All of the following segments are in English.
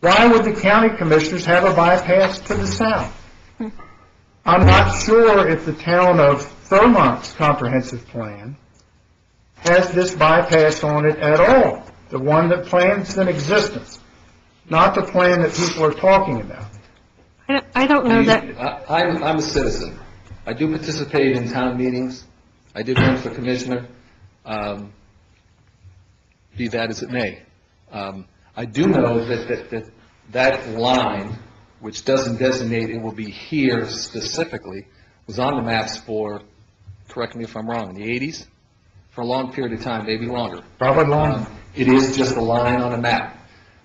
Why would the county commissioners have a bypass to the south? I'm not sure if the town of Thurmont's comprehensive plan has this bypass on it at all, the one that plans in existence, not the plan that people are talking about. I don't know that. I'm a citizen. I do participate in town meetings. I did run for commissioner, be that as it may. I do know that line, which doesn't designate it will be here specifically, was on the maps for, correct me if I'm wrong, in the 80s? For a long period of time, maybe longer. Probably longer. It is just a line on a map.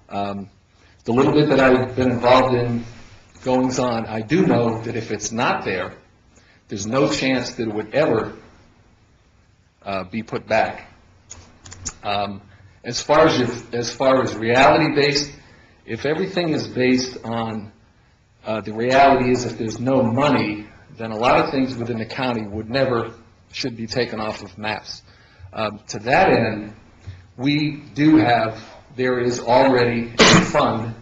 The little bit that I've been involved in goings on, I do know that if it's not there, there's no chance that it would ever be put back. As far as reality-based, if everything is based on the reality is if there's no money, then a lot of things within the county should be taken off of maps. To that end, there is already a fund.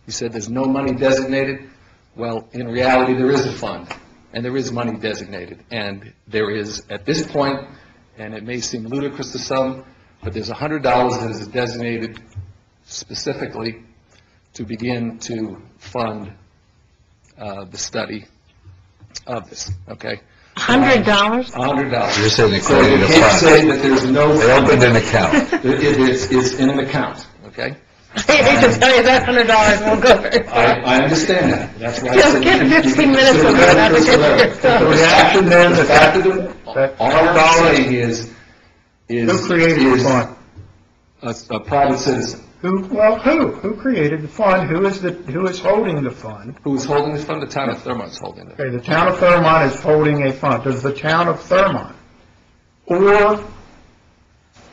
You said there's no money designated. Well, in reality, there is a fund, and there is money designated. And there is, at this point, and it may seem ludicrous to some, but there's $100 that is designated specifically to begin to fund the study of this, okay? $100? $100. You're saying they So you created a can't fund. say that there's no... They opened an account. It's in an account, okay? They can tell you that $100 won't go very far. I understand that. That's why I Just said... get 15 minutes of that. The reaction then, The fact of all I'm saying is who created the fund? a private citizen. Who created the fund? Who is holding the fund? Who is holding the fund? The town of Thurmont is holding it. Okay, the town of Thurmont is holding a fund. Does the town of Thurmont, or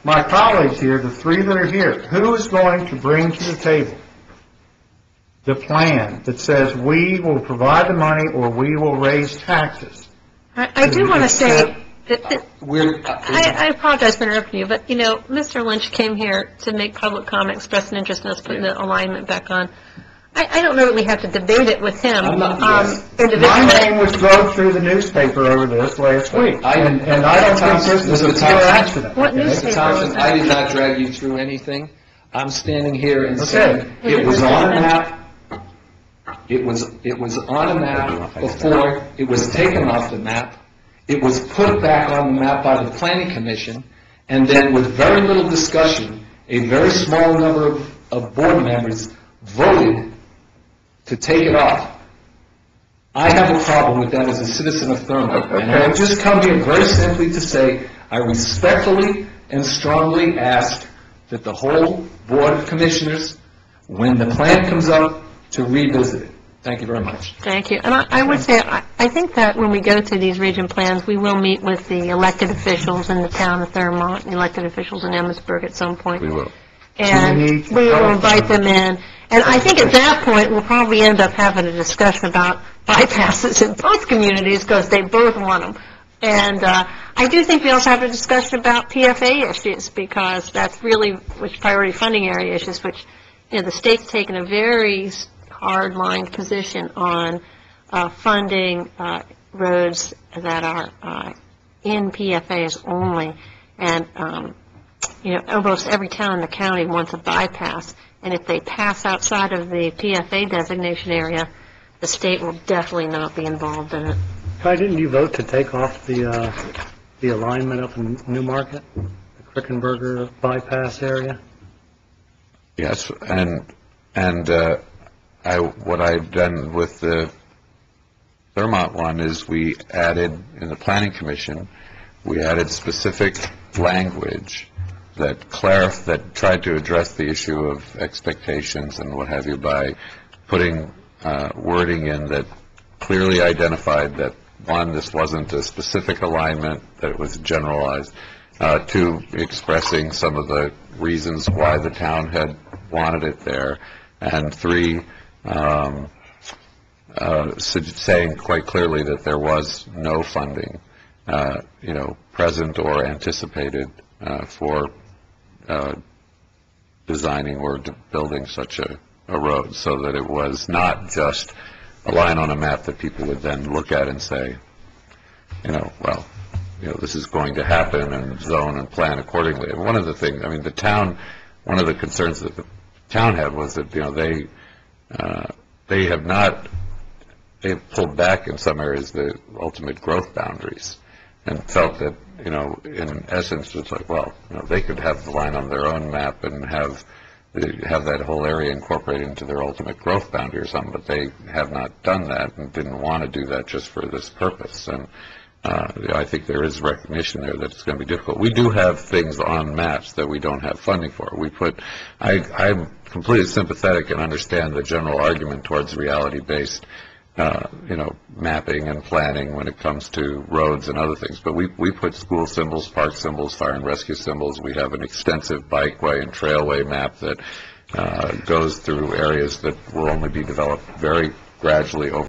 my colleagues here, the three that are here, who is going to bring to the table the plan that says we will provide the money or we will raise taxes? I do want to say... I apologize for interrupting you, but, Mr. Lynch came here to make public comment, express an interest in us putting the alignment back on. I don't know that we have to debate it with him individually. My name was dragged through the newspaper over this last week, and I don't think this was a pure accident. What newspaper Mr. Thompson, was I that? did not drag you through anything. I'm standing here and saying it was on a map. It was on a map before it was taken off the map. It was put back on the map by the Planning Commission, and then with very little discussion, a very small number of board members voted to take it off. I have a problem with that as a citizen of Thurmont, and I just come here very simply to say I respectfully and strongly ask that the whole Board of Commissioners, when the plan comes up, to revisit it. Thank you very much. Thank you. And I would say, I think that when we go through these region plans, we will meet with the elected officials in the town of Thurmont, the elected officials in Emmitsburg at some point. We will. And we will invite them in. And I think at that point, we'll probably end up having a discussion about bypasses in both communities because they both want them. And I do think we also have a discussion about PFA issues because that's really which priority funding area issues, which, the state's taken a very hard-line position on funding roads that are in PFAs only. And, almost every town in the county wants a bypass. And if they pass outside of the PFA designation area, the state will definitely not be involved in it. Why didn't you vote to take off the alignment up in Newmarket, the Krickenberger bypass area? Yes, and what I've done with the Thurmont one is we added, in the Planning Commission, we added specific language that tried to address the issue of expectations and what have you by putting wording in that clearly identified that, one, this wasn't a specific alignment, that it was generalized, two, expressing some of the reasons why the town had wanted it there, and three, saying quite clearly that there was no funding, present or anticipated for designing or building such a a road, so that it was not just a line on a map that people would then look at and say, well, this is going to happen, and zone and plan accordingly. And one of the things, the town, one of the concerns that the town had was that, they've pulled back in some areas the ultimate growth boundaries, and felt that, in essence, it's like, well, they could have the line on their own map and have that whole area incorporated into their ultimate growth boundary or something, but they have not done that and didn't want to do that just for this purpose. And I think there is recognition there that it's going to be difficult. We do have things on maps that we don't have funding for. I'm completely sympathetic and understand the general argument towards reality-based mapping and planning when it comes to roads and other things. But we put school symbols, park symbols, fire and rescue symbols. We have an extensive bikeway and trailway map that goes through areas that will only be developed very gradually over